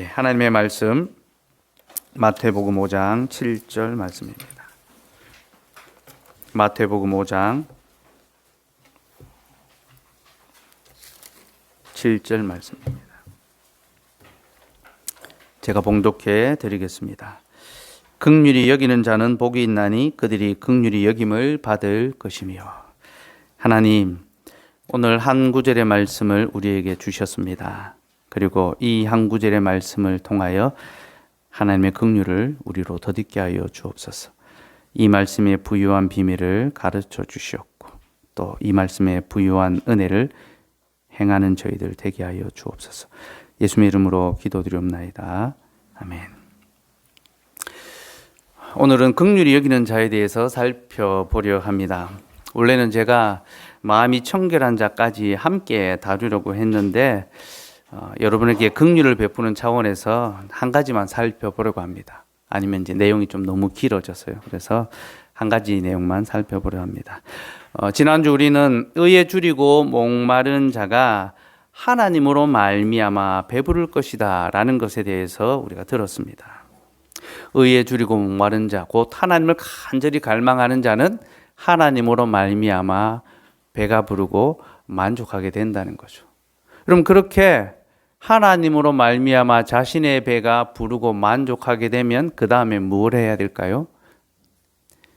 하나님의 말씀 마태복음 5장 7절 말씀입니다. 마태복음 5장 7절 말씀입니다. 제가 봉독해 드리겠습니다. 긍휼히 여기는 자는 복이 있나니 그들이 긍휼히 여김을 받을 것이며. 하나님, 오늘 한 구절의 말씀을 우리에게 주셨습니다. 그리고 이 한 구절의 말씀을 통하여 하나님의 긍휼을 우리로 더딛게 하여 주옵소서. 이 말씀의 부유한 비밀을 가르쳐 주시옵고 또 이 말씀의 부유한 은혜를 행하는 저희들 되게 하여 주옵소서. 예수님의 이름으로 기도드리옵나이다. 아멘. 오늘은 긍휼히 여기는 자에 대해서 살펴보려 합니다. 원래는 제가 마음이 청결한 자까지 함께 다루려고 했는데 여러분에게 긍휼을 베푸는 차원에서 한 가지만 살펴보려고 합니다. 아니면 이제 내용이 좀 너무 길어졌어요. 그래서 한 가지 내용만 살펴보려 합니다. 지난주 우리는 의에 줄이고 목마른 자가 하나님으로 말미암아 배부를 것이다 라는 것에 대해서 우리가 들었습니다. 의에 줄이고 목마른 자, 곧 하나님을 간절히 갈망하는 자는 하나님으로 말미암아 배가 부르고 만족하게 된다는 거죠. 그럼 그렇게 하나님으로 말미암아 자신의 배가 부르고 만족하게 되면 그 다음에 뭘 해야 될까요?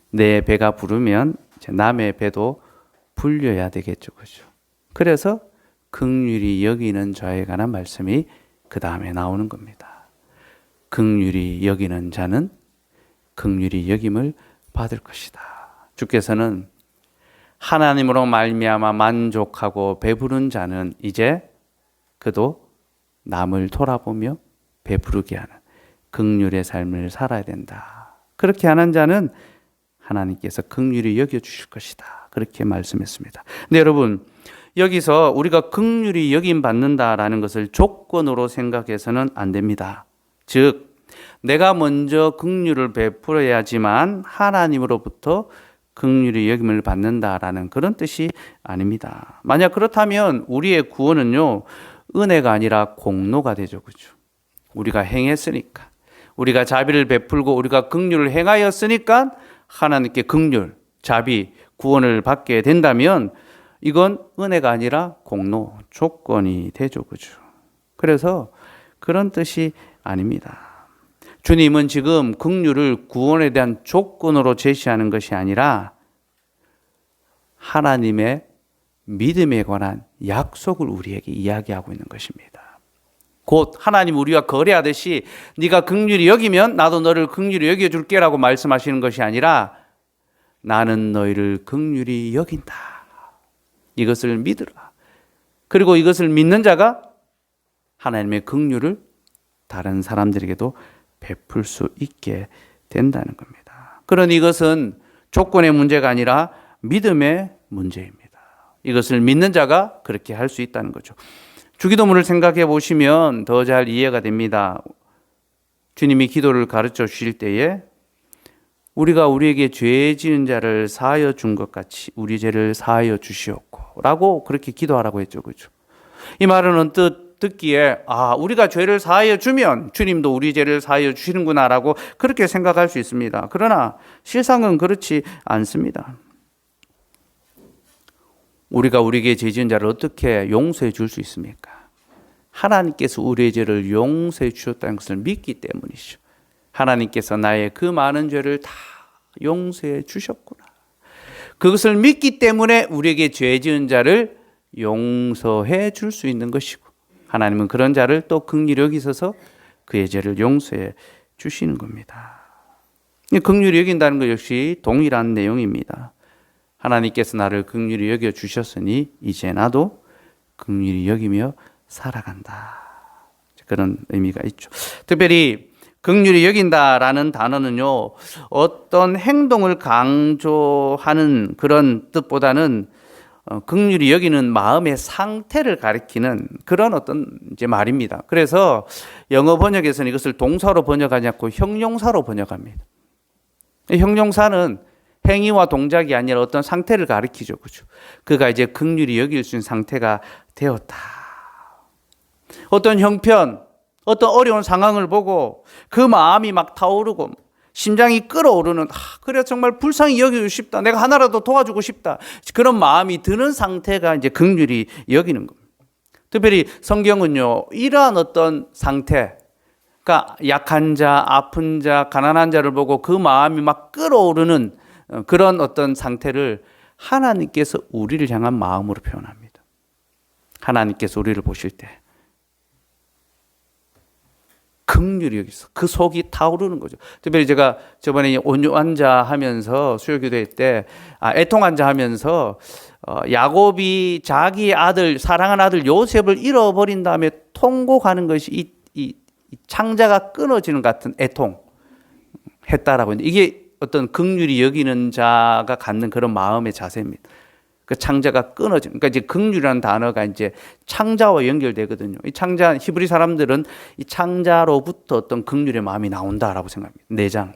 내 배가 부르면 남의 배도 불려야 되겠죠, 그죠? 그래서 긍휼히 여기는 자에 관한 말씀이 그 다음에 나오는 겁니다. 긍휼히 여기는 자는 긍휼히 여김을 받을 것이다. 주께서는 하나님으로 말미암아 만족하고 배부른 자는 이제 그도 남을 돌아보며 배부르게 하는 긍휼의 삶을 살아야 된다. 그렇게 하는 자는 하나님께서 긍휼히 여겨주실 것이다. 그렇게 말씀했습니다. 근데 여러분, 여기서 우리가 긍휼히 여김 받는다라는 것을 조건으로 생각해서는 안 됩니다. 즉, 내가 먼저 긍휼을 베풀어야지만 하나님으로부터 긍휼히 여김을 받는다라는 그런 뜻이 아닙니다. 만약 그렇다면 우리의 구원은요, 은혜가 아니라 공로가 되죠. 그죠? 우리가 행했으니까, 우리가 자비를 베풀고 우리가 긍휼을 행하였으니까 하나님께 긍휼, 자비, 구원을 받게 된다면 이건 은혜가 아니라 공로, 조건이 되죠. 그죠? 그래서 그런 뜻이 아닙니다. 주님은 지금 긍휼을 구원에 대한 조건으로 제시하는 것이 아니라 하나님의 믿음에 관한 약속을 우리에게 이야기하고 있는 것입니다. 곧 하나님 우리와 거래하듯이 네가 긍휼히 여기면 나도 너를 긍휼히 여겨줄게라고 말씀하시는 것이 아니라 나는 너희를 긍휼히 여긴다. 이것을 믿으라. 그리고 이것을 믿는 자가 하나님의 긍휼을 다른 사람들에게도 베풀 수 있게 된다는 겁니다. 그러니 이것은 조건의 문제가 아니라 믿음의 문제입니다. 이것을 믿는 자가 그렇게 할 수 있다는 거죠. 주기도문을 생각해 보시면 더 잘 이해가 됩니다. 주님이 기도를 가르쳐 주실 때에 우리가 우리에게 죄 지은 자를 사하여 준 것 같이 우리 죄를 사하여 주시옵고 라고 그렇게 기도하라고 했죠. 그죠? 이 말은 언뜻 듣기에 우리가 죄를 사하여 주면 주님도 우리 죄를 사하여 주시는구나 라고 그렇게 생각할 수 있습니다. 그러나 실상은 그렇지 않습니다. 우리가 우리에게 죄 지은 자를 어떻게 용서해 줄 수 있습니까? 하나님께서 우리의 죄를 용서해 주셨다는 것을 믿기 때문이죠. 하나님께서 나의 그 많은 죄를 다 용서해 주셨구나. 그것을 믿기 때문에 우리에게 죄 지은 자를 용서해 줄 수 있는 것이고 하나님은 그런 자를 또 긍휼히 여기셔서 그의 죄를 용서해 주시는 겁니다. 긍휼히 여긴다는 것 역시 동일한 내용입니다. 하나님께서 나를 긍휼히 여겨 주셨으니 이제 나도 긍휼히 여기며 살아간다. 그런 의미가 있죠. 특별히 긍휼히 여긴다라는 단어는요, 어떤 행동을 강조하는 그런 뜻보다는 긍휼히 여기는 마음의 상태를 가리키는 그런 어떤 이제 말입니다. 그래서 영어 번역에서는 이것을 동사로 번역하지 않고 형용사로 번역합니다. 형용사는 행위와 동작이 아니라 어떤 상태를 가리키죠. 그죠? 그가 이제 긍휼히 여길 수 있는 상태가 되었다. 어떤 형편, 어떤 어려운 상황을 보고 그 마음이 막 타오르고 심장이 끓어오르는, 그래 정말 불쌍히 여기고 싶다, 내가 하나라도 도와주고 싶다, 그런 마음이 드는 상태가 이제 긍휼히 여기는 겁니다. 특별히 성경은요, 이러한 어떤 상태, 그러니까 약한 자, 아픈 자, 가난한 자를 보고 그 마음이 막 끓어오르는 그런 어떤 상태를 하나님께서 우리를 향한 마음으로 표현합니다. 하나님께서 우리를 보실 때 긍휼히 여기서 그 속이 타오르는 거죠. 특별히 제가 저번에 온유한 자 하면서 수요기도회 때 애통한 자 하면서 야곱이 자기 아들, 사랑하는 아들 요셉을 잃어버린 다음에 통곡하는 것이 이 창자가 끊어지는 같은 애통 했다라고 했는데, 이게 어떤 긍휼히 여기는 자가 갖는 그런 마음의 자세입니다. 그 창자가 끊어지는, 그러니까 이제 긍휼이라는 단어가 이제 창자와 연결되거든요. 이 창자, 히브리 사람들은 이 창자로부터 어떤 긍휼의 마음이 나온다라고 생각합니다. 내장.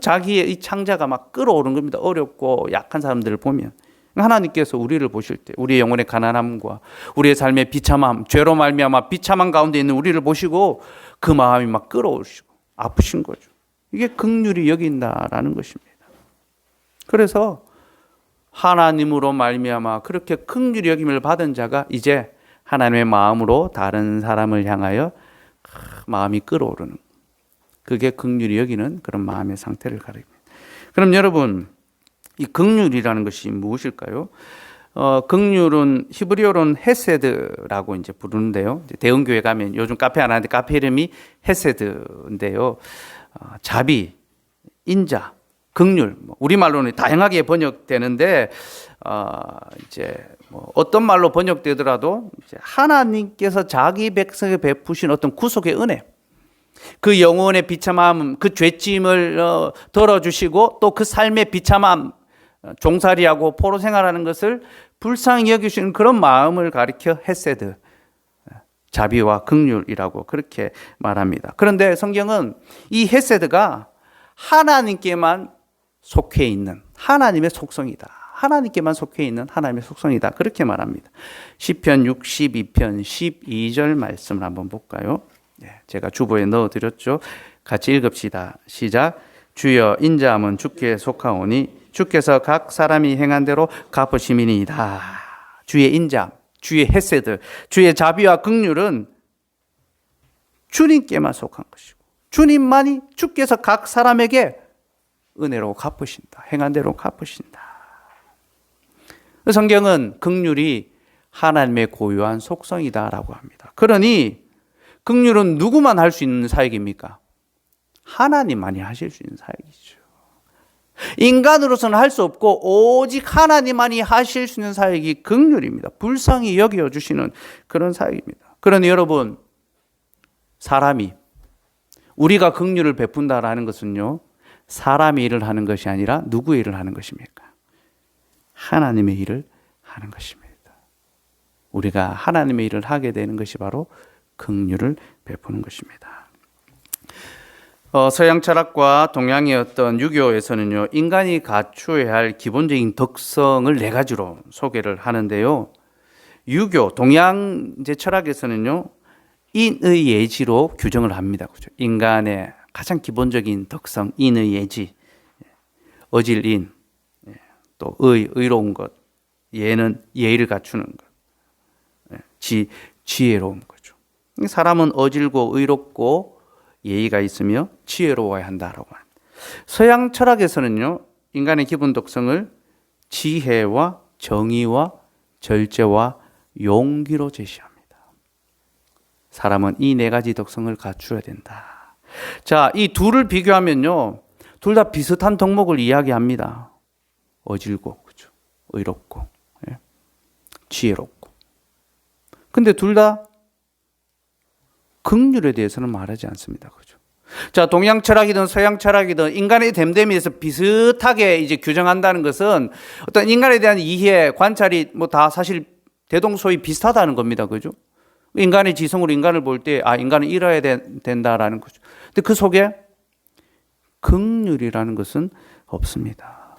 자기의 이 창자가 막 끓어오르는 겁니다. 어렵고 약한 사람들을 보면. 하나님께서 우리를 보실 때 우리의 영혼의 가난함과 우리의 삶의 비참함, 죄로 말미암아 비참한 가운데 있는 우리를 보시고 그 마음이 막 끓어오르시고 아프신 거죠. 이게 긍휼히 여긴다라는 것입니다. 그래서 하나님으로 말미암아 그렇게 긍휼히 여김을 받은 자가 이제 하나님의 마음으로 다른 사람을 향하여 마음이 끓어오르는, 그게 긍휼히 여기는 그런 마음의 상태를 가립니다. 그럼 여러분, 이 긍휼이라는 것이 무엇일까요? 긍휼은 히브리어로는 헤세드라고 이제 부르는데요. 대형교회 가면 요즘 카페 안 하는데 카페 이름이 헤세드인데요. 자비, 인자, 긍휼, 우리말로는 다양하게 번역되는데 이제 뭐 어떤 말로 번역되더라도 이제 하나님께서 자기 백성에 베푸신 어떤 구속의 은혜, 그 영혼의 비참함, 그 죄짐을 덜어주시고 또 그 삶의 비참함, 종살이하고 포로 생활하는 것을 불쌍히 여기시는 그런 마음을 가리켜 헤세드, 자비와 긍휼이라고 그렇게 말합니다. 그런데 성경은 이 헤세드가 하나님께만 속해 있는 하나님의 속성이다, 하나님께만 속해 있는 하나님의 속성이다, 그렇게 말합니다. 시편 62편 12절 말씀을 한번 볼까요? 제가 주보에 넣어드렸죠. 같이 읽읍시다. 시작. 주여, 인자함은 주께 속하오니 주께서 각 사람이 행한 대로 갚으심이니이다. 주의 인자함, 주의 헤세드, 주의 자비와 긍휼은 주님께만 속한 것이고 주님만이, 주께서 각 사람에게 은혜로 갚으신다, 행한 대로 갚으신다. 성경은 긍휼이 하나님의 고유한 속성이다라고 합니다. 그러니 긍휼은 누구만 할 수 있는 사역입니까? 하나님만이 하실 수 있는 사역이죠. 인간으로서는 할 수 없고 오직 하나님만이 하실 수 있는 사역이 긍휼입니다. 불쌍히 여겨주시는 그런 사역입니다. 그러니 여러분, 사람이, 우리가 긍휼을 베푼다라는 것은요, 사람의 일을 하는 것이 아니라 누구의 일을 하는 것입니까? 하나님의 일을 하는 것입니다. 우리가 하나님의 일을 하게 되는 것이 바로 긍휼을 베푸는 것입니다. 서양 철학과 동양의 어떤 유교에서는요, 인간이 갖추어야 할 기본적인 덕성을 네 가지로 소개를 하는데요. 유교, 동양 이제 철학에서는요, 인의 예지로 규정을 합니다. 그렇죠? 인간의 가장 기본적인 덕성, 인의 예지, 어질인, 또 의로운 것, 예는 예의를 갖추는 것, 지혜로운 거죠. 사람은 어질고 의롭고 예의가 있으며 지혜로워야 한다라고 합니다. 서양 철학에서는요, 인간의 기본 덕성을 지혜와 정의와 절제와 용기로 제시합니다. 사람은 이 네 가지 덕성을 갖추어야 된다. 자, 이 둘을 비교하면요, 둘 다 비슷한 덕목을 이야기합니다. 어질고, 그렇죠? 의롭고, 지혜롭고. 근데 둘 다 긍휼에 대해서는 말하지 않습니다. 그죠? 자, 동양 철학이든 서양 철학이든 인간의 됨됨이에서 비슷하게 이제 규정한다는 것은 어떤 인간에 대한 이해, 관찰이 뭐 다 사실 대동소이 비슷하다는 겁니다. 그죠? 인간의 지성으로 인간을 볼 때, 인간은 이뤄야 된다라는 거죠. 근데 그 속에 긍휼이라는 것은 없습니다.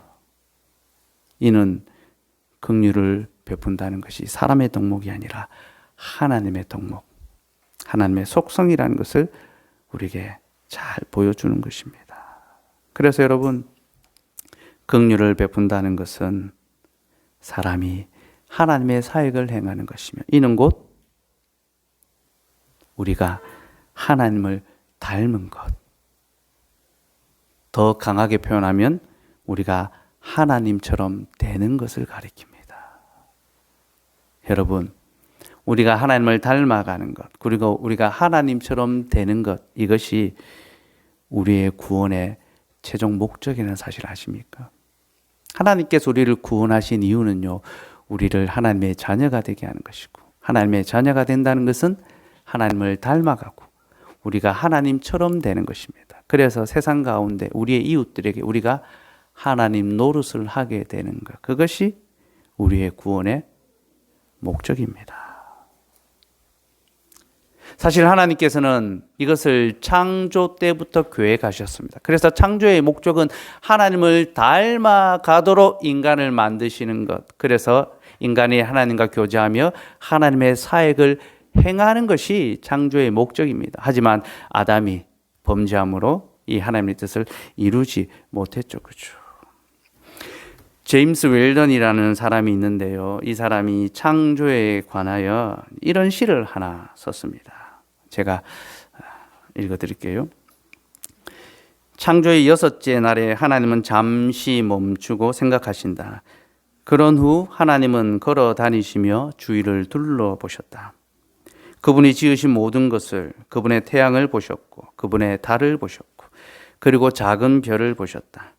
이는 긍휼을 베푼다는 것이 사람의 덕목이 아니라 하나님의 덕목, 하나님의 속성이라는 것을 우리에게 잘 보여주는 것입니다. 그래서 여러분, 긍휼을 베푼다는 것은 사람이 하나님의 사역을 행하는 것이며, 이는 곧 우리가 하나님을 닮은 것. 더 강하게 표현하면 우리가 하나님처럼 되는 것을 가리킵니다. 여러분, 우리가 하나님을 닮아가는 것, 그리고 우리가 하나님처럼 되는 것, 이것이 우리의 구원의 최종 목적이라는 사실 아십니까? 하나님께서 우리를 구원하신 이유는요, 우리를 하나님의 자녀가 되게 하는 것이고, 하나님의 자녀가 된다는 것은 하나님을 닮아가고 우리가 하나님처럼 되는 것입니다. 그래서 세상 가운데 우리의 이웃들에게 우리가 하나님 노릇을 하게 되는 것, 그것이 우리의 구원의 목적입니다. 사실 하나님께서는 이것을 창조 때부터 계획하셨습니다. 그래서 창조의 목적은 하나님을 닮아가도록 인간을 만드시는 것, 그래서 인간이 하나님과 교제하며 하나님의 사역을 행하는 것이 창조의 목적입니다. 하지만 아담이 범죄함으로 이 하나님의 뜻을 이루지 못했죠. 그렇죠? 제임스 웰던이라는 사람이 있는데요, 이 사람이 창조에 관하여 이런 시를 하나 썼습니다. 제가 읽어드릴게요. 창조의 6째 날에 하나님은 잠시 멈추고 생각하신다. 그런 후 하나님은 걸어 다니시며 주위를 둘러보셨다. 그분이 지으신 모든 것을, 그분의 태양을 보셨고 그분의 달을 보셨고 그리고 작은 별을 보셨다.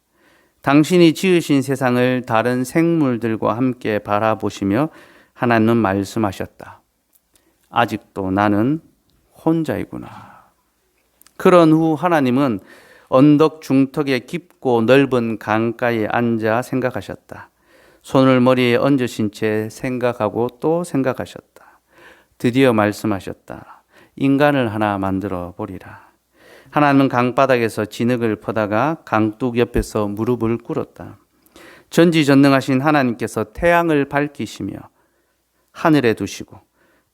당신이 지으신 세상을 다른 생물들과 함께 바라보시며 하나님은 말씀하셨다. 아직도 나는 혼자이구나. 그런 후 하나님은 언덕 중턱에 깊고 넓은 강가에 앉아 생각하셨다. 손을 머리에 얹으신 채 생각하고 또 생각하셨다. 드디어 말씀하셨다. 인간을 하나 만들어 보리라. 하나님은 강바닥에서 진흙을 퍼다가 강둑 옆에서 무릎을 꿇었다. 전지전능하신 하나님께서 태양을 밝히시며 하늘에 두시고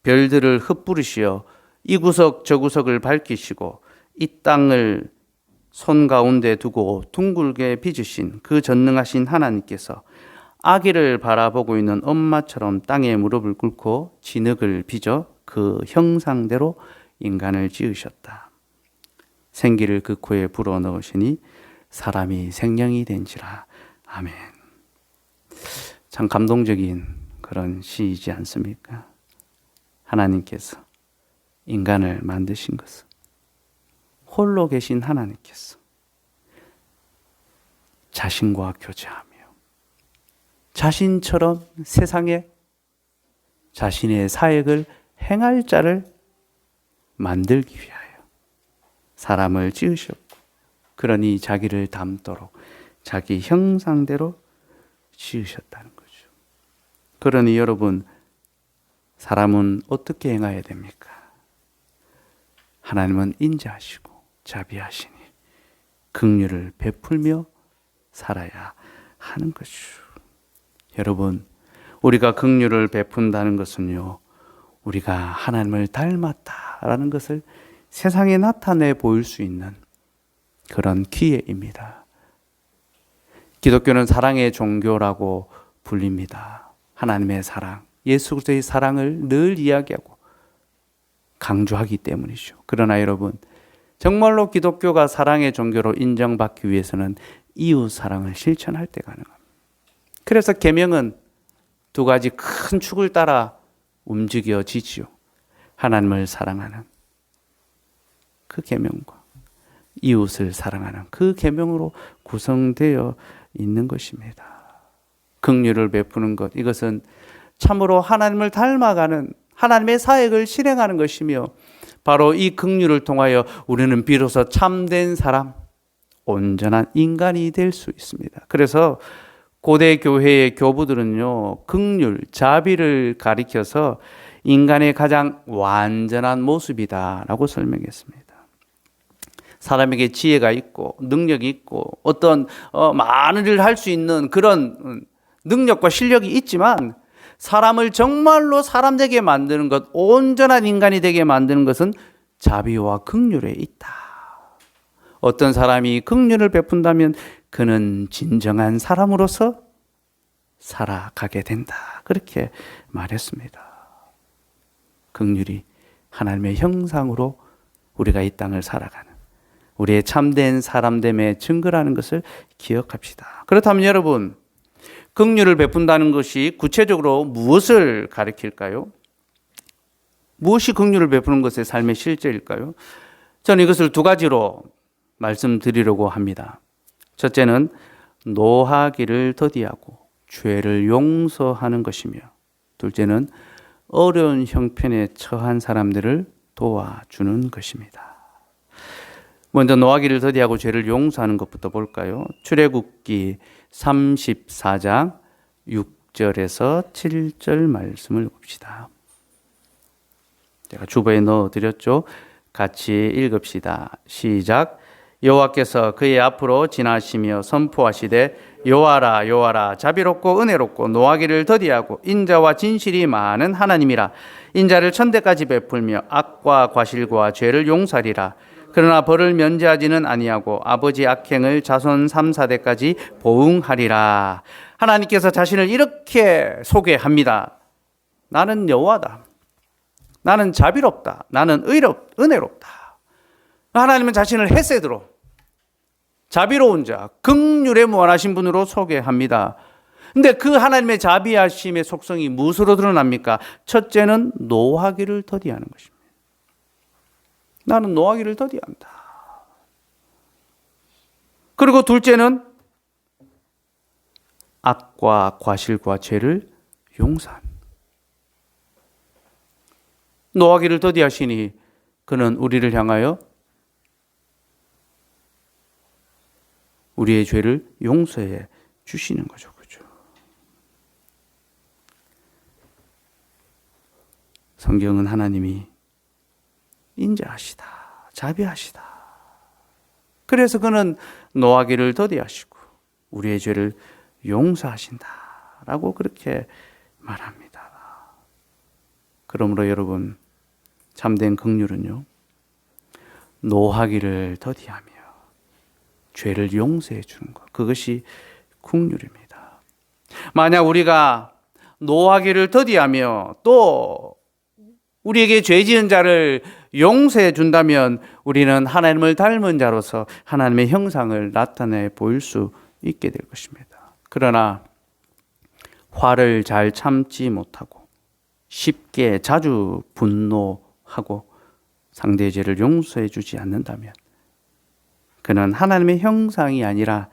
별들을 흩뿌리시어 이 구석 저 구석을 밝히시고 이 땅을 손 가운데 두고 둥글게 빚으신 그 전능하신 하나님께서 아기를 바라보고 있는 엄마처럼 땅에 무릎을 꿇고 진흙을 빚어 그 형상대로 인간을 지으셨다. 생기를 그 코에 불어넣으시니 사람이 생명이 된지라. 아멘. 참 감동적인 그런 시이지 않습니까? 하나님께서 인간을 만드신 것은 홀로 계신 하나님께서 자신과 교제하며 자신처럼 세상에 자신의 사역을 행할 자를 만들기 위하여 사람을 지으셨고, 그러니 자기를 닮도록 자기 형상대로 지으셨다는 거죠. 그러니 여러분, 사람은 어떻게 행해야 됩니까? 하나님은 인자하시고 자비하시니 긍휼을 베풀며 살아야 하는 것이죠. 여러분, 우리가 긍휼을 베푼다는 것은요, 우리가 하나님을 닮았다라는 것을 세상에 나타내 보일 수 있는 그런 기회입니다. 기독교는 사랑의 종교라고 불립니다. 하나님의 사랑, 예수 그리스도의 사랑을 늘 이야기하고 강조하기 때문이죠. 그러나 여러분, 정말로 기독교가 사랑의 종교로 인정받기 위해서는 이웃 사랑을 실천할 때 가능합니다. 그래서 계명은 두 가지 큰 축을 따라 움직여지지요. 하나님을 사랑하는 그 계명과 이웃을 사랑하는 그 계명으로 구성되어 있는 것입니다. 긍휼을 베푸는 것, 이것은 참으로 하나님을 닮아가는 하나님의 사역을 실행하는 것이며, 바로 이 긍휼을 통하여 우리는 비로소 참된 사람, 온전한 인간이 될 수 있습니다. 그래서 고대 교회의 교부들은요, 긍휼, 자비를 가리켜서 인간의 가장 완전한 모습이다라고 설명했습니다. 사람에게 지혜가 있고 능력이 있고 어떤 많은 일을 할 수 있는 그런 능력과 실력이 있지만, 사람을 정말로 사람 되게 만드는 것, 온전한 인간이 되게 만드는 것은 자비와 긍휼에 있다. 어떤 사람이 긍휼을 베푼다면 그는 진정한 사람으로서 살아가게 된다. 그렇게 말했습니다. 긍휼이 하나님의 형상으로 우리가 이 땅을 살아가는 우리의 참된 사람됨의 증거라는 것을 기억합시다. 그렇다면 여러분, 긍휼을 베푼다는 것이 구체적으로 무엇을 가리킬까요? 무엇이 긍휼을 베푸는 것의 삶의 실제일까요? 저는 이것을 두 가지로 말씀드리려고 합니다. 첫째는 노하기를 더디하고 죄를 용서하는 것이며, 둘째는 어려운 형편에 처한 사람들을 도와주는 것입니다. 먼저 노하기를 더디하고 죄를 용서하는 것부터 볼까요? 출애굽기 34장 6절에서 7절 말씀을 봅시다. 제가 주보에 넣어드렸죠. 같이 읽읍시다. 시작. 여호와께서 그의 앞으로 지나시며 선포하시되 여호와라 여호와라 자비롭고 은혜롭고 노하기를 더디하고 인자와 진실이 많은 하나님이라. 인자를 천대까지 베풀며 악과 과실과 죄를 용서하리라. 그러나 벌을 면제하지는 아니하고 아버지 악행을 자손 3, 4대까지 보응하리라. 하나님께서 자신을 이렇게 소개합니다. 나는 여호와다. 나는 자비롭다. 나는 은혜롭다. 하나님은 자신을 헤세드로 자비로운 자, 긍휼에 무한하신 분으로 소개합니다. 근데 그 하나님의 자비하심의 속성이 무엇으로 드러납니까? 첫째는 노하기를 더디하는 것입니다. 나는 노하기를 더디한다. 그리고 둘째는 악과 과실과 죄를 용서합니다. 노하기를 더디하시니 그는 우리를 향하여 우리의 죄를 용서해 주시는 거죠. 그죠? 성경은 하나님이 인자하시다, 자비하시다. 그래서 그는 노하기를 더디하시고 우리의 죄를 용서하신다라고 그렇게 말합니다. 그러므로 여러분, 참된 긍휼은요, 노하기를 더디하며 죄를 용서해 주는 것, 그것이 긍휼입니다. 만약 우리가 노하기를 더디하며 또 우리에게 죄 지은 자를 용서해 준다면 우리는 하나님을 닮은 자로서 하나님의 형상을 나타내 보일 수 있게 될 것입니다. 그러나 화를 잘 참지 못하고 쉽게 자주 분노하고 상대의 죄를 용서해 주지 않는다면 그는 하나님의 형상이 아니라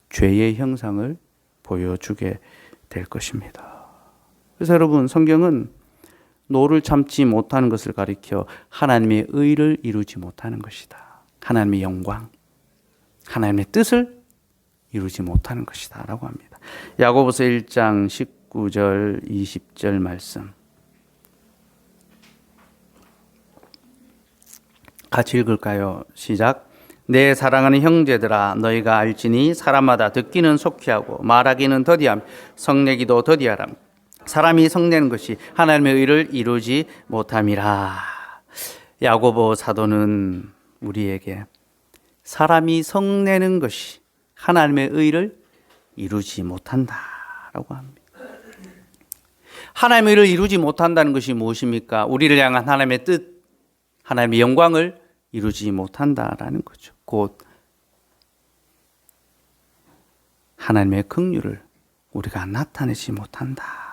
죄의 형상을 보여주게 될 것입니다. 그래서 여러분, 성경은 노를 참지 못하는 것을 가리켜 하나님의 의를 이루지 못하는 것이다. 하나님의 영광, 하나님의 뜻을 이루지 못하는 것이다 라고 합니다. 야고보서 1장 19절 20절 말씀 같이 읽을까요? 시작. 내 사랑하는 형제들아, 너희가 알지니 사람마다 듣기는 속히 하고 말하기는 더디함, 성내기도 더디하람. 사람이 성내는 것이 하나님의 의를 이루지 못함이라. 야고보 사도는 우리에게 사람이 성내는 것이 하나님의 의를 이루지 못한다라고 합니다. 하나님의 의를 이루지 못한다는 것이 무엇입니까? 우리를 향한 하나님의 뜻, 하나님의 영광을 이루지 못한다라는 거죠. 곧 하나님의 긍휼을 우리가 나타내지 못한다.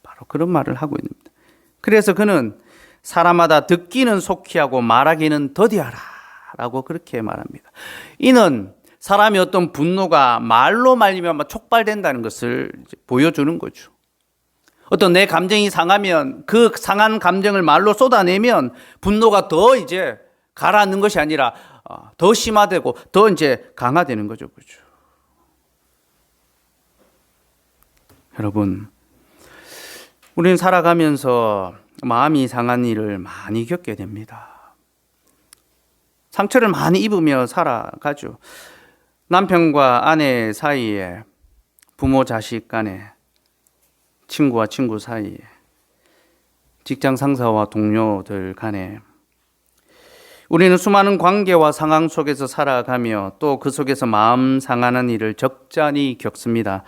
바로 그런 말을 하고 있습니다. 그래서 그는 사람마다 듣기는 속히 하고 말하기는 더디하라 라고 그렇게 말합니다. 이는 사람이 어떤 분노가 말로 말미암아 촉발된다는 것을 보여주는 거죠. 어떤 내 감정이 상하면 그 상한 감정을 말로 쏟아내면 분노가 더 이제 가라앉는 것이 아니라 더 심화되고 더 이제 강화되는 거죠. 그렇죠? 여러분, 우리는 살아가면서 마음이 상한 일을 많이 겪게 됩니다. 상처를 많이 입으며 살아가죠. 남편과 아내 사이에, 부모 자식 간에, 친구와 친구 사이에, 직장 상사와 동료들 간에, 우리는 수많은 관계와 상황 속에서 살아가며 또 그 속에서 마음 상하는 일을 적잖이 겪습니다.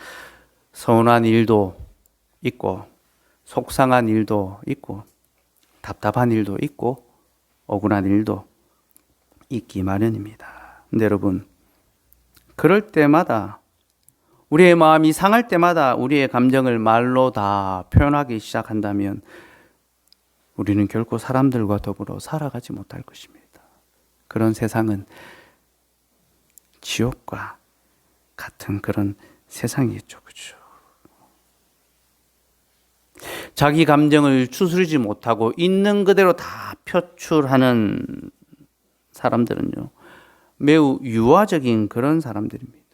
서운한 일도 있고, 속상한 일도 있고, 답답한 일도 있고, 억울한 일도 있기 마련입니다. 근데 여러분, 그럴 때마다, 우리의 마음이 상할 때마다 우리의 감정을 말로 다 표현하기 시작한다면 우리는 결코 사람들과 더불어 살아가지 못할 것입니다. 그런 세상은 지옥과 같은 그런 세상이겠죠. 그렇죠? 자기 감정을 추스르지 못하고 있는 그대로 다 표출하는 사람들은요, 매우 유아적인 그런 사람들입니다.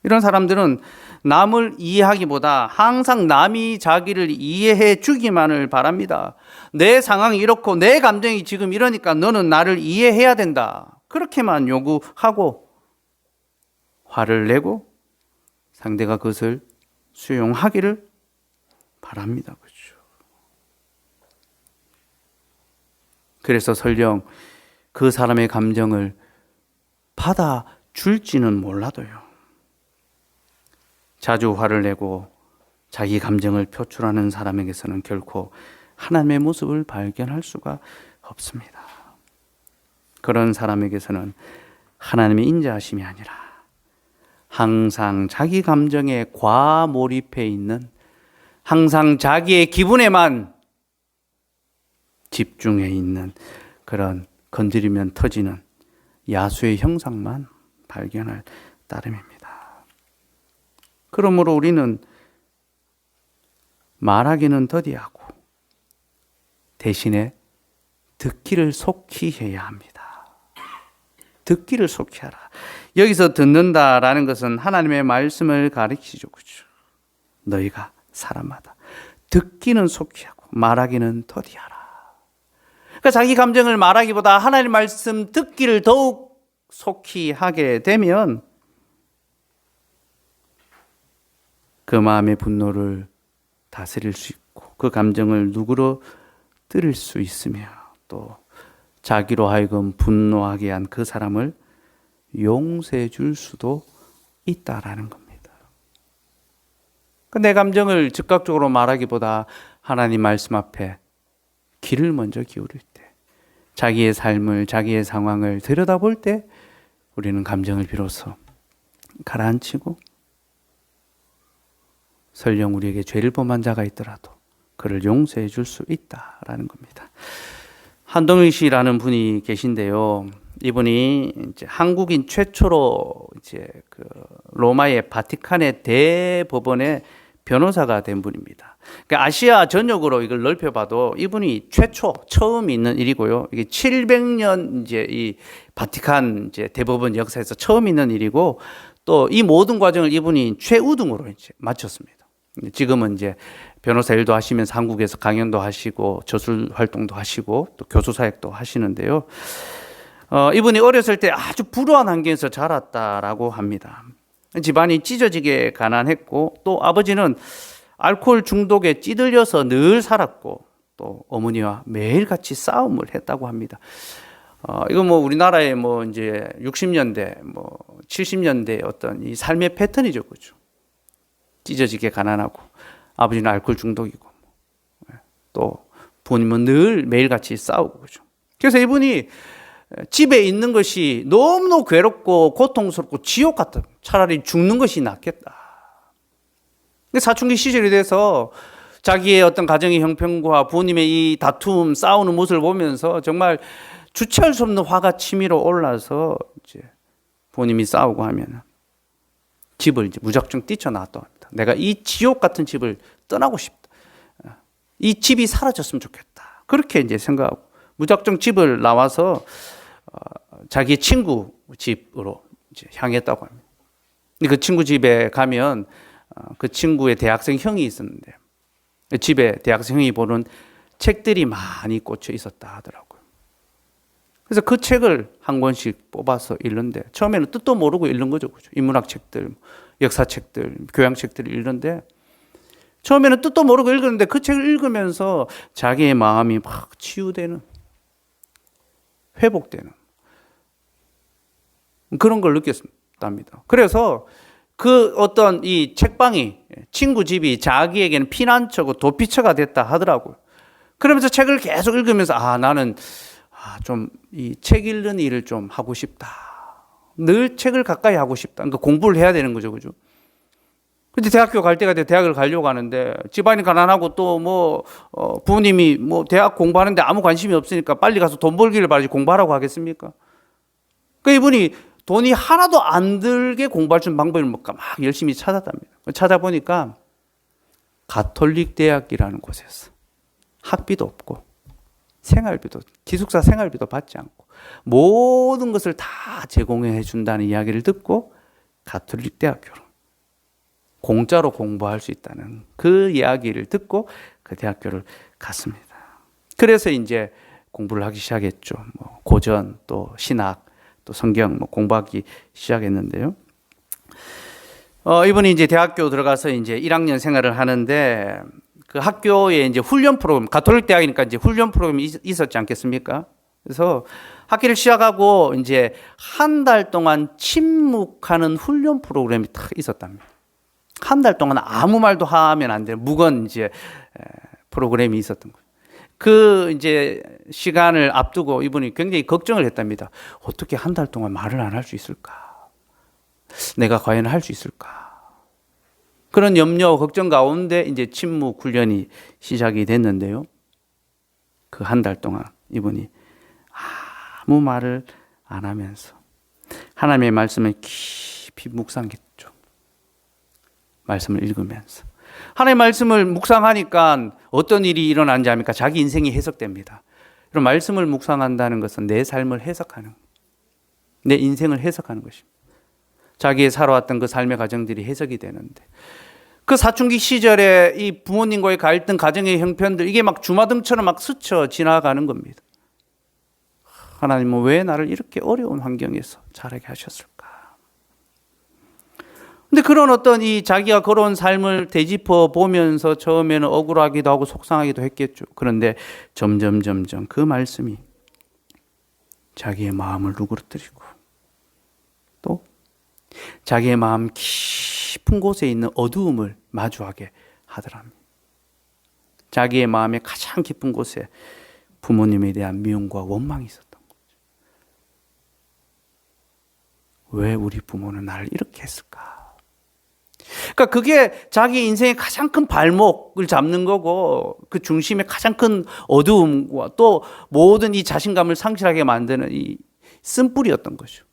이런 사람들은 남을 이해하기보다 항상 남이 자기를 이해해 주기만을 바랍니다. 내 상황이 이렇고 내 감정이 지금 이러니까 너는 나를 이해해야 된다. 그렇게만 요구하고 화를 내고 상대가 그것을 수용하기를 바랍니다. 그렇죠? 그래서 설령 그 사람의 감정을 받아줄지는 몰라도요, 자주 화를 내고 자기 감정을 표출하는 사람에게서는 결코 하나님의 모습을 발견할 수가 없습니다. 그런 사람에게서는 하나님의 인자하심이 아니라 항상 자기 감정에 과몰입해 있는, 항상 자기의 기분에만 집중해 있는 그런 건드리면 터지는 야수의 형상만 발견할 따름입니다. 그러므로 우리는 말하기는 더디하고 대신에 듣기를 속히 해야 합니다. 듣기를 속히 하라. 여기서 듣는다라는 것은 하나님의 말씀을 가리키죠. 그렇죠? 너희가 사람마다 듣기는 속히 하고 말하기는 더디하라. 그러니까 자기 감정을 말하기보다 하나님 말씀 듣기를 더욱 속히 하게 되면 그 마음의 분노를 다스릴 수 있고 그 감정을 누그러뜨릴 수 있으며 또 자기로 하여금 분노하게 한 그 사람을 용서해 줄 수도 있다라는 겁니다. 내 감정을 즉각적으로 말하기보다 하나님 말씀 앞에 귀를 먼저 기울일 때, 자기의 삶을, 자기의 상황을 들여다볼 때 우리는 감정을 비로소 가라앉히고 설령 우리에게 죄를 범한 자가 있더라도 그를 용서해 줄 수 있다라는 겁니다. 한동일 씨라는 분이 계신데요. 이분이 이제 한국인 최초로 이제 그 로마의 바티칸의 대법원의 변호사가 된 분입니다. 그러니까 아시아 전역으로 이걸 넓혀봐도 이분이 처음 있는 일이고요. 이게 700년 이제 이 바티칸 이제 대법원 역사에서 처음 있는 일이고 또 이 모든 과정을 이분이 최우등으로 이제 마쳤습니다. 지금은 이제 변호사 일도 하시면서 한국에서 강연도 하시고 저술 활동도 하시고 또 교수 사역도 하시는데요. 이분이 어렸을 때 아주 불우한 환경에서 자랐다라고 합니다. 집안이 찢어지게 가난했고 또 아버지는 알코올 중독에 찌들려서 늘 살았고 또 어머니와 매일같이 싸움을 했다고 합니다. 이거 뭐 우리나라의 뭐 이제 60년대, 뭐 70년대 어떤 이 삶의 패턴이죠, 그죠? 찢어지게 가난하고 아버지는 알코올 중독이고 또 부모님은 늘 매일같이 싸우고 그죠. 그래서 이분이 집에 있는 것이 너무너무 괴롭고 고통스럽고 지옥 같다. 차라리 죽는 것이 낫겠다. 사춘기 시절이 돼서 자기의 어떤 가정의 형편과 부모님의 이 다툼, 싸우는 모습을 보면서 정말 주체할 수 없는 화가 치밀어 올라서 이제 부모님이 싸우고 하면 집을 이제 무작정 뛰쳐나왔다고 합니다. 내가 이 지옥 같은 집을 떠나고 싶다. 이 집이 사라졌으면 좋겠다. 그렇게 이제 생각하고 무작정 집을 나와서 자기 친구 집으로 이제 향했다고 합니다. 그 친구 집에 가면 그 친구의 대학생 형이 있었는데 집에 대학생 형이 보는 책들이 많이 꽂혀 있었다 하더라고요. 그래서 그 책을 한 권씩 뽑아서 읽는데 처음에는 뜻도 모르고 읽는 거죠. 그죠? 인문학 책들, 역사 책들, 교양 책들을 읽는데 처음에는 뜻도 모르고 읽었는데 그 책을 읽으면서 자기의 마음이 막 치유되는, 회복되는 그런 걸 느꼈답니다. 그래서 그 어떤 이 책방이, 친구 집이 자기에게는 피난처고 도피처가 됐다 하더라고요. 그러면서 책을 계속 읽으면서 나는 좀 이 책 읽는 일을 좀 하고 싶다. 늘 책을 가까이 하고 싶다. 그러니까 공부를 해야 되는 거죠, 그죠? 근데 대학교 갈 때가 돼 대학을 가려고 하는데 집안이 가난하고 또 부모님이 대학 공부하는데 아무 관심이 없으니까 빨리 가서 돈 벌기를 바라지 공부하라고 하겠습니까? 그 이분이 돈이 하나도 안 들게 공부할 수 있는 방법을 막 열심히 찾았답니다. 찾아보니까 가톨릭 대학이라는 곳에서 학비도 없고 기숙사 생활비도 받지 않고 모든 것을 다 제공해 준다는 이야기를 듣고 가톨릭 대학교로 공짜로 공부할 수 있다는 그 이야기를 듣고 그 대학교를 갔습니다. 그래서 이제 공부를 하기 시작했죠. 고전, 또 신학, 또 성경 공부하기 시작했는데요. 이분이 이제 대학교 들어가서 이제 1학년 생활을 하는데 그 학교에 이제 훈련 프로그램, 가톨릭 대학이니까 이제 훈련 프로그램이 있었지 않겠습니까? 그래서 학기를 시작하고 이제 한 달 동안 침묵하는 훈련 프로그램이 딱 있었답니다. 한 달 동안 아무 말도 하면 안 되는 무건 이제 프로그램이 있었던 거예요. 그 이제 시간을 앞두고 이분이 굉장히 걱정을 했답니다. 어떻게 한 달 동안 말을 안 할 수 있을까? 내가 과연 할 수 있을까? 그런 염려, 걱정 가운데 이제 침묵 훈련이 시작이 됐는데요. 그 한 달 동안 이분이 아무 말을 안 하면서 하나님의 말씀을 깊이 묵상했죠. 말씀을 읽으면서. 하나님의 말씀을 묵상하니까 어떤 일이 일어나는지 압니까? 자기 인생이 해석됩니다. 그럼 말씀을 묵상한다는 것은 내 삶을 해석하는, 내 인생을 해석하는 것입니다. 자기의 살아왔던 그 삶의 과정들이 해석이 되는데 그 사춘기 시절에 이 부모님과의 갈등, 가정의 형편들 이게 막 주마등처럼 막 스쳐 지나가는 겁니다. 하나님은 왜 나를 이렇게 어려운 환경에서 자라게 하셨을까? 근데 그런 어떤 이 자기가 걸어온 삶을 되짚어 보면서 처음에는 억울하기도 하고 속상하기도 했겠죠. 그런데 점점 그 말씀이 자기의 마음을 누그러뜨리고 또 자기의 마음 깊은 곳에 있는 어두움을 마주하게 하더랍니다. 자기의 마음의 가장 깊은 곳에 부모님에 대한 미움과 원망이 있었던 거죠. 왜 우리 부모는 나를 이렇게 했을까? 그러니까 그게 자기 인생의 가장 큰 발목을 잡는 거고 그 중심의 가장 큰 어두움과 또 모든 이 자신감을 상실하게 만드는 이 쓴뿌리였던 거죠.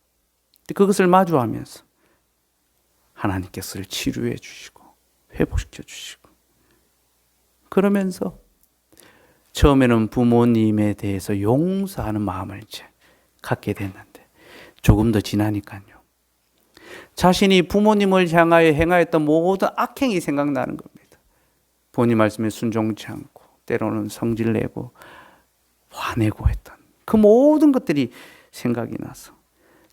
그것을 마주하면서 하나님께서 치료해 주시고 회복시켜 주시고 그러면서 처음에는 부모님에 대해서 용서하는 마음을 이제 갖게 됐는데 조금 더 지나니까요. 자신이 부모님을 향하여 행하였던 모든 악행이 생각나는 겁니다. 부모님 말씀에 순종치 않고 때로는 성질내고 화내고 했던 그 모든 것들이 생각이 나서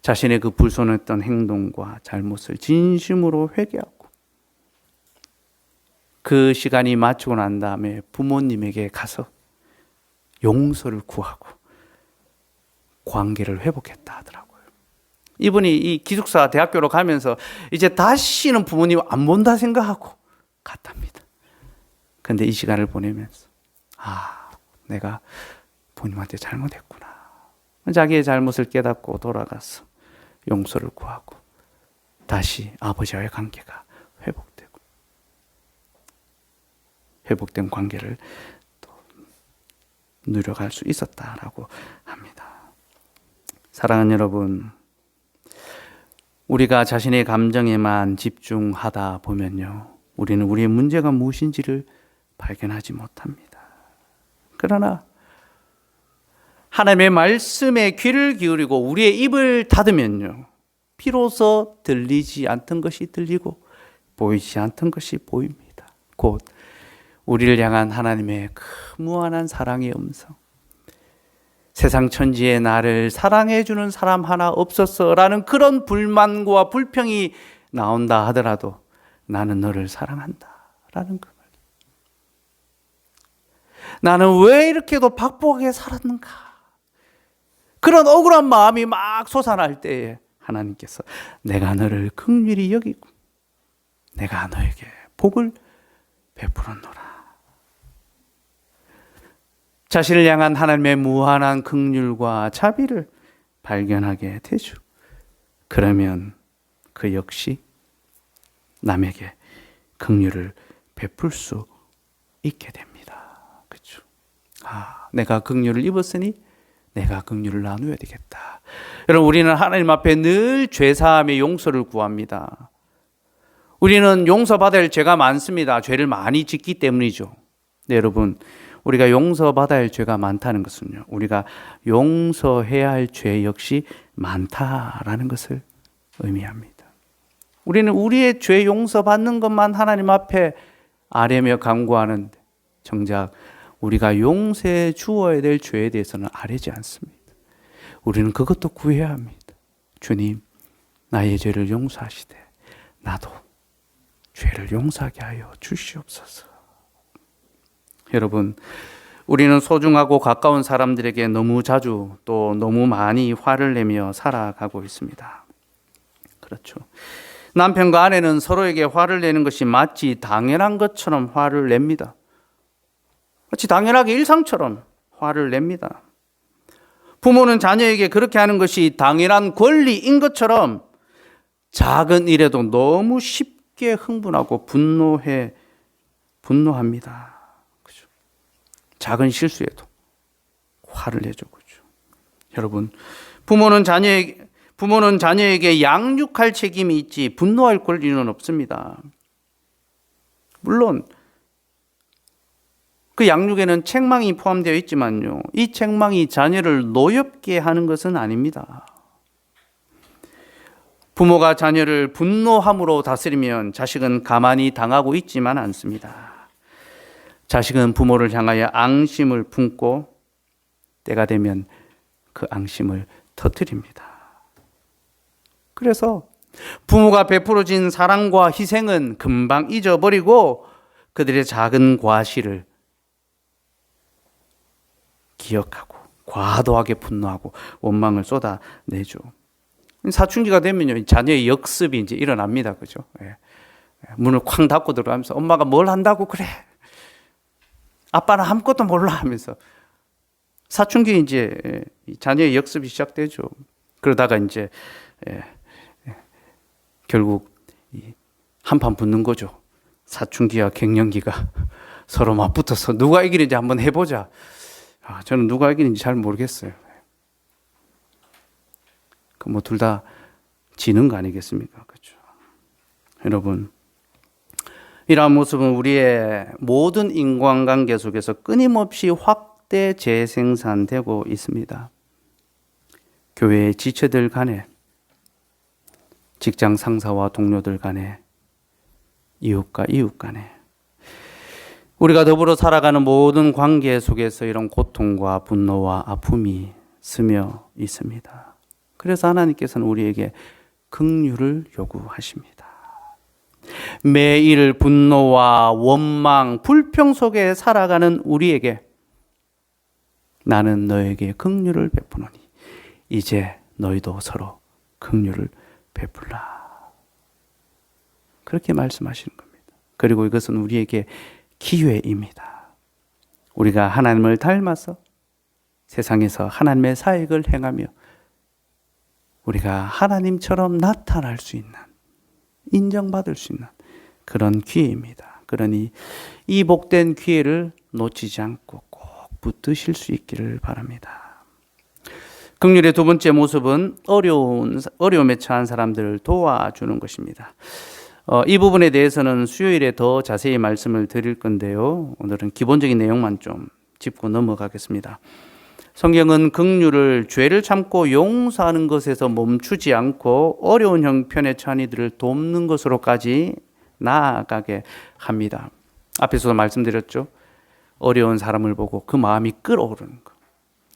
자신의 그 불손했던 행동과 잘못을 진심으로 회개하고 그 시간이 마치고 난 다음에 부모님에게 가서 용서를 구하고 관계를 회복했다 하더라고요. 이분이 이 기숙사 대학교로 가면서 이제 다시는 부모님 안 본다 생각하고 갔답니다. 그런데 이 시간을 보내면서 내가 부모님한테 잘못했구나. 자기의 잘못을 깨닫고 돌아가서 용서를 구하고 다시 아버지와의 관계가 회복되고 회복된 관계를 또 누려갈 수 있었다라고 합니다. 사랑하는 여러분, 우리가 자신의 감정에만 집중하다 보면요, 우리는 우리의 문제가 무엇인지를 발견하지 못합니다. 그러나 하나님의 말씀에 귀를 기울이고 우리의 입을 닫으면요, 비로소 들리지 않던 것이 들리고 보이지 않던 것이 보입니다. 곧 우리를 향한 하나님의 그 무한한 사랑의 음성, 세상 천지에 나를 사랑해 주는 사람 하나 없었어라는 그런 불만과 불평이 나온다 하더라도 나는 너를 사랑한다 라는 그 말. 나는 왜 이렇게도 박복하게 살았는가? 그런 억울한 마음이 막 솟아날 때에 하나님께서 내가 너를 긍휼히 여기고 내가 너에게 복을 베풀었노라. 자신을 향한 하나님의 무한한 긍휼과 자비를 발견하게 되죠. 그러면 그 역시 남에게 긍휼을 베풀 수 있게 됩니다. 그렇죠? 내가 긍휼을 입었으니 내가 긍휼을 나누어야 되겠다. 여러분, 우리는 하나님 앞에 늘 죄사함의 용서를 구합니다. 우리는 용서받아야 할 죄가 많습니다. 죄를 많이 짓기 때문이죠. 네, 여러분, 우리가 용서받아야 할 죄가 많다는 것은요, 우리가 용서해야 할 죄 역시 많다라는 것을 의미합니다. 우리는 우리의 죄 용서받는 것만 하나님 앞에 아뢰며 간구하는데 정작 우리가 용서해 주어야 될 죄에 대해서는 아뢰지 않습니다. 우리는 그것도 구해야 합니다. 주님, 나의 죄를 용서하시되 나도 죄를 용서하게 하여 주시옵소서. 여러분, 우리는 소중하고 가까운 사람들에게 너무 자주 또 너무 많이 화를 내며 살아가고 있습니다. 그렇죠. 남편과 아내는 서로에게 화를 내는 것이 마치 당연한 것처럼 화를 냅니다. 마치 당연하게 일상처럼 화를 냅니다. 부모는 자녀에게 그렇게 하는 것이 당연한 권리인 것처럼 작은 일에도 너무 쉽게 흥분하고 분노합니다. 그죠? 작은 실수에도 화를 내죠. 그죠? 여러분, 부모는 자녀에게 양육할 책임이 있지 분노할 권리는 없습니다. 물론 그 양육에는 책망이 포함되어 있지만요, 이 책망이 자녀를 노엽게 하는 것은 아닙니다. 부모가 자녀를 분노함으로 다스리면 자식은 가만히 당하고 있지만 않습니다. 자식은 부모를 향하여 앙심을 품고 때가 되면 그 앙심을 터뜨립니다. 그래서 부모가 베풀어진 사랑과 희생은 금방 잊어버리고 그들의 작은 과실을 기억하고 과도하게 분노하고 원망을 쏟아내죠. 사춘기가 되면요, 자녀의 역습이 이제 일어납니다. 그죠? 예. 문을 쾅 닫고 들어가면서 엄마가 뭘 한다고 그래? 아빠는 아무것도 몰라 하면서 사춘기 이제 자녀의 역습이 시작되죠. 그러다가 이제 결국 한판 붙는 거죠. 사춘기와 갱년기가 서로 맞붙어서 누가 이기는지 한번 해보자. 저는 누가 이기는지 잘 모르겠어요. 뭐 둘 다 지는 거 아니겠습니까? 그렇죠. 여러분, 이러한 모습은 우리의 모든 인간관계 속에서 끊임없이 확대 재생산되고 있습니다. 교회의 지체들 간에, 직장 상사와 동료들 간에, 이웃과 이웃 간에, 우리가 더불어 살아가는 모든 관계 속에서 이런 고통과 분노와 아픔이 스며 있습니다. 그래서 하나님께서는 우리에게 긍휼을 요구하십니다. 매일 분노와 원망, 불평 속에 살아가는 우리에게 나는 너에게 긍휼을 베푸노니 이제 너희도 서로 긍휼을 베풀라. 그렇게 말씀하시는 겁니다. 그리고 이것은 우리에게 기회입니다. 우리가 하나님을 닮아서 세상에서 하나님의 사역을 행하며 우리가 하나님처럼 나타날 수 있는, 인정받을 수 있는 그런 기회입니다. 그러니 이 복된 기회를 놓치지 않고 꼭 붙드실 수 있기를 바랍니다. 긍휼의 두 번째 모습은 어려움에 처한 사람들을 도와주는 것입니다. 이 부분에 대해서는 수요일에 더 자세히 말씀을 드릴 건데요, 오늘은 기본적인 내용만 좀 짚고 넘어가겠습니다. 성경은 긍휼을 죄를 참고 용서하는 것에서 멈추지 않고 어려운 형편의 처한 이들을 돕는 것으로까지 나아가게 합니다. 앞에서도 말씀드렸죠. 어려운 사람을 보고 그 마음이 끓어오르는 것,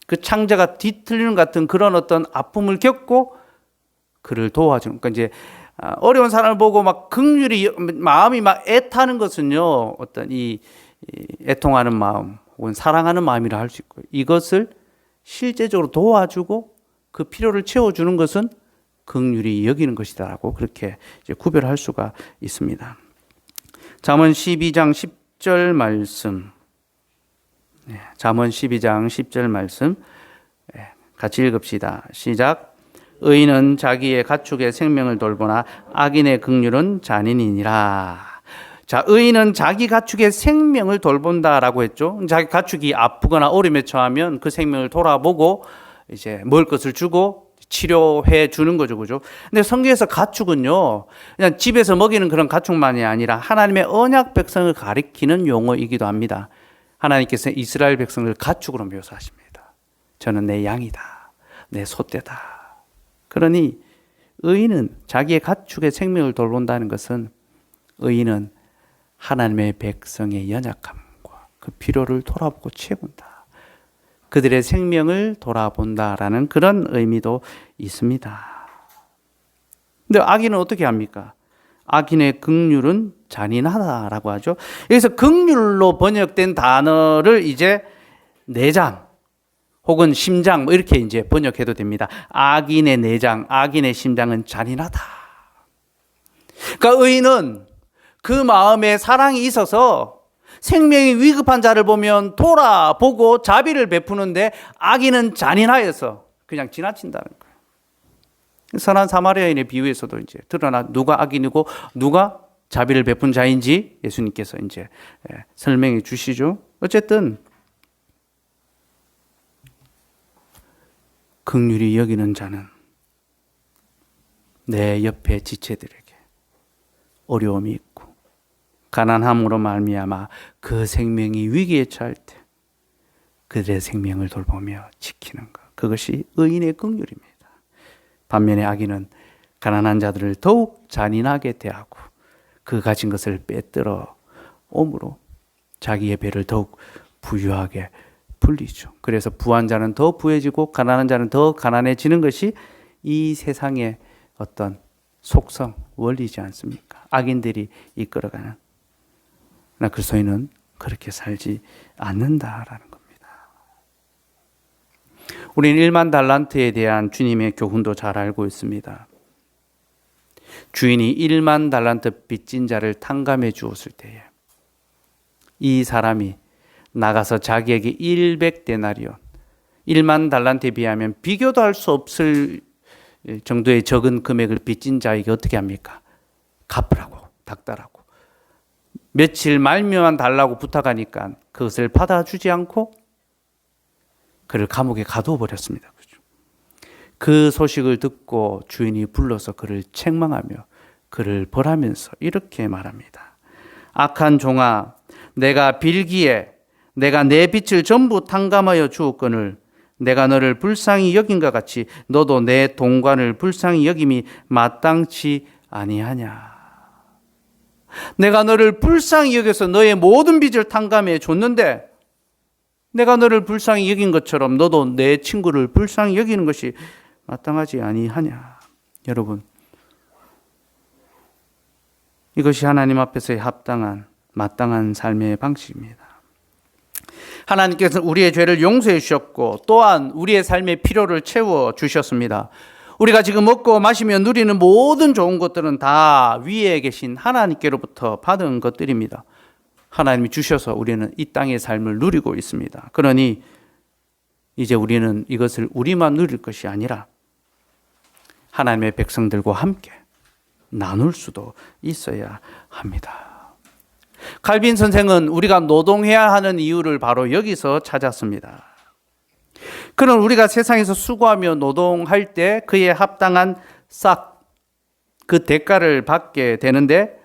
그 창자가 뒤틀리는 같은 그런 어떤 아픔을 겪고 그를 도와주는, 그러니까 이제 어려운 사람을 보고 막 긍휼히 마음이 막 애타는 것은요, 어떤 이 애통하는 마음 혹은 사랑하는 마음이라 할 수 있고요. 이것을 실제적으로 도와주고 그 필요를 채워주는 것은 긍휼히 여기는 것이다라고 그렇게 이제 구별할 수가 있습니다. 잠언 12장 10절 말씀. 잠언 12장 10절 말씀 같이 읽읍시다. 시작. 의인은 자기의 가축의 생명을 돌보나 악인의 긍휼은 잔인이니라. 자, 의인은 자기 가축의 생명을 돌본다라고 했죠. 자기 가축이 아프거나 어려움에 처하면 그 생명을 돌아보고 이제 먹을 것을 주고 치료해 주는 거죠. 그죠? 근데 성경에서 가축은요, 그냥 집에서 먹이는 그런 가축만이 아니라 하나님의 언약 백성을 가리키는 용어이기도 합니다. 하나님께서 이스라엘 백성을 가축으로 묘사하십니다. 저는 내 양이다. 내 소떼다. 그러니 의인은 자기의 가축의 생명을 돌본다는 것은 의인은 하나님의 백성의 연약함과 그 필요를 돌아보고 채운다. 그들의 생명을 돌아본다라는 그런 의미도 있습니다. 근데 악인은 어떻게 합니까? 악인의 긍휼은 잔인하다라고 하죠. 여기서 긍휼로 번역된 단어를 이제 내장 혹은 심장 뭐 이렇게 이제 번역해도 됩니다. 악인의 내장, 악인의 심장은 잔인하다. 그러니까 의인은 그 마음에 사랑이 있어서 생명이 위급한 자를 보면 돌아보고 자비를 베푸는데 악인은 잔인하여서 그냥 지나친다는 거예요. 선한 사마리아인의 비유에서도 이제 드러나 누가 악인이고 누가 자비를 베푼 자인지 예수님께서 이제 설명해 주시죠. 어쨌든 긍휼히 여기는 자는 내 옆에 지체들에게 어려움이 있고 가난함으로 말미암아 그 생명이 위기에 처할 때 그들의 생명을 돌보며 지키는 것, 그것이 의인의 긍휼입니다. 반면에 악인은 가난한 자들을 더욱 잔인하게 대하고 그 가진 것을 빼들어 옴으로 자기의 배를 더욱 부유하게 불리죠. 그래서 부한 자는 더 부해지고 가난한 자는 더 가난해지는 것이 이 세상의 어떤 속성, 원리지 않습니까? 악인들이 이끌어가는. 그러나 그리스도인은 그렇게 살지 않는다라는 겁니다. 우리는 1만 달란트에 대한 주님의 교훈도 잘 알고 있습니다. 주인이 1만 달란트 빚진 자를 탕감해 주었을 때에 이 사람이 나가서 자기에게 100데나리온, 1만 달란트에 비하면 비교도 할 수 없을 정도의 적은 금액을 빚진 자에게 어떻게 합니까? 갚으라고, 닥달하고. 며칠 말미만 달라고 부탁하니까 그것을 받아주지 않고 그를 감옥에 가두어 버렸습니다. 그 소식을 듣고 주인이 불러서 그를 책망하며 그를 벌하면서 이렇게 말합니다. 악한 종아, 내가 빌기에 내가 내 빚을 전부 탕감하여 주었거늘 내가 너를 불쌍히 여긴 것 같이 너도 내 동관을 불쌍히 여김이 마땅치 아니하냐. 내가 너를 불쌍히 여겨서 너의 모든 빚을 탕감해 줬는데 내가 너를 불쌍히 여긴 것처럼 너도 내 친구를 불쌍히 여기는 것이 마땅하지 아니하냐. 여러분, 이것이 하나님 앞에서의 합당한 마땅한 삶의 방식입니다. 하나님께서 우리의 죄를 용서해 주셨고 또한 우리의 삶의 필요를 채워 주셨습니다. 우리가 지금 먹고 마시며 누리는 모든 좋은 것들은 다 위에 계신 하나님께로부터 받은 것들입니다. 하나님이 주셔서 우리는 이 땅의 삶을 누리고 있습니다. 그러니 이제 우리는 이것을 우리만 누릴 것이 아니라 하나님의 백성들과 함께 나눌 수도 있어야 합니다. 칼빈 선생은 우리가 노동해야 하는 이유를 바로 여기서 찾았습니다. 그는 우리가 세상에서 수고하며 노동할 때 그에 합당한 싹, 그 대가를 받게 되는데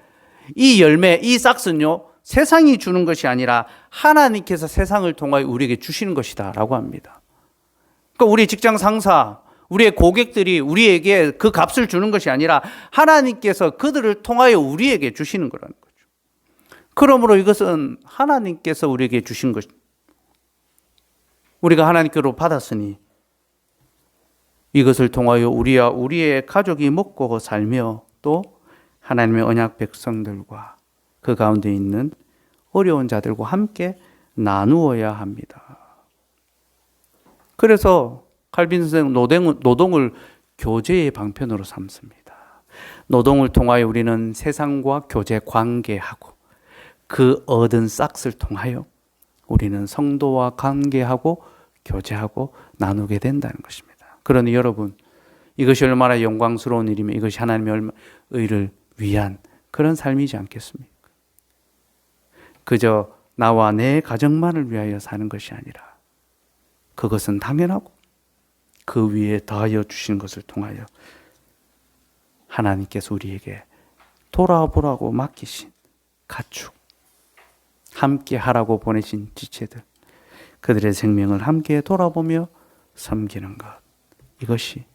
이 열매, 이 싹은요, 세상이 주는 것이 아니라 하나님께서 세상을 통하여 우리에게 주시는 것이다 라고 합니다. 그러니까 우리 직장 상사, 우리의 고객들이 우리에게 그 값을 주는 것이 아니라 하나님께서 그들을 통하여 우리에게 주시는 거라는 거죠. 그러므로 이것은 하나님께서 우리에게 주신 것, 우리가 하나님께로 받았으니 이것을 통하여 우리와 우리의 가족이 먹고 살며 또 하나님의 언약 백성들과 그 가운데 있는 어려운 자들과 함께 나누어야 합니다. 그래서 칼빈 선생은 노동을 교제의 방편으로 삼습니다. 노동을 통하여 우리는 세상과 교제 관계하고 그 얻은 싹을 통하여 우리는 성도와 관계하고 교제하고 나누게 된다는 것입니다. 그러니 여러분, 이것이 얼마나 영광스러운 일이며 이것이 하나님의 의를 위한 그런 삶이지 않겠습니까? 그저 나와 내 가정만을 위하여 사는 것이 아니라 그것은 당연하고 그 위에 더하여 주신 것을 통하여 하나님께서 우리에게 돌아보라고 맡기신 가축, 함께 하라고 보내신 지체들, 그들의 생명을 함께 돌아보며 섬기는 것, 이것이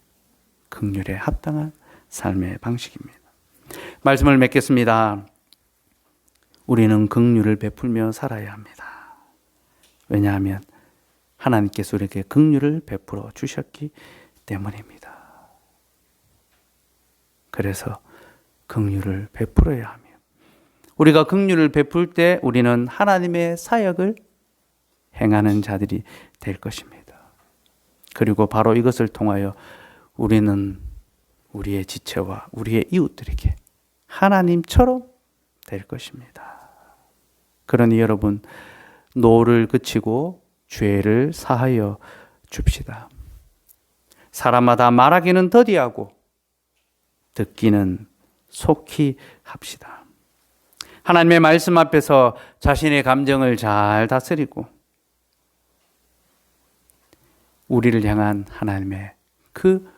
긍휼에 합당한 삶의 방식입니다. 말씀을 맺겠습니다. 우리는 긍휼을 베풀며 살아야 합니다. 왜냐하면 하나님께서 우리에게 긍휼을 베풀어 주셨기 때문입니다. 그래서 긍휼을 베풀어야 하며 우리가 긍휼을 베풀 때 우리는 하나님의 사역을 행하는 자들이 될 것입니다. 그리고 바로 이것을 통하여 우리는 우리의 지체와 우리의 이웃들에게 하나님처럼 될 것입니다. 그러니 여러분, 노를 그치고 죄를 사하여 줍시다. 사람마다 말하기는 더디하고 듣기는 속히 합시다. 하나님의 말씀 앞에서 자신의 감정을 잘 다스리고 우리를 향한 하나님의 그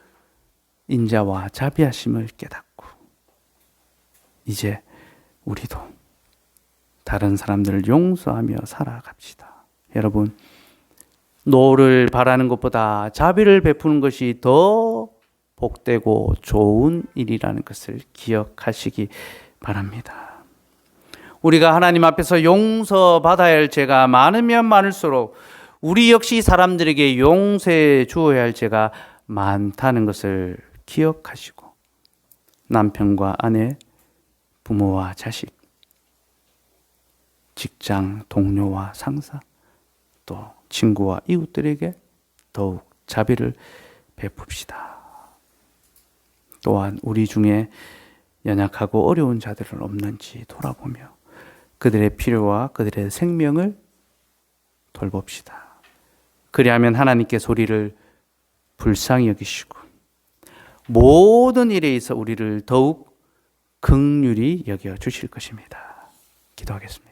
인자와 자비하심을 깨닫고 이제 우리도 다른 사람들을 용서하며 살아갑시다. 여러분, 노를 바라는 것보다 자비를 베푸는 것이 더 복되고 좋은 일이라는 것을 기억하시기 바랍니다. 우리가 하나님 앞에서 용서받아야 할 죄가 많으면 많을수록 우리 역시 사람들에게 용서해 주어야 할 죄가 많다는 것을 기억하시고 남편과 아내, 부모와 자식, 직장 동료와 상사, 또 친구와 이웃들에게 더욱 자비를 베풉시다. 또한 우리 중에 연약하고 어려운 자들은 없는지 돌아보며 그들의 필요와 그들의 생명을 돌봅시다. 그리하면 하나님께서 우리를 불쌍히 여기시고 모든 일에 있어 우리를 더욱 긍휼히 여겨 주실 것입니다. 기도하겠습니다.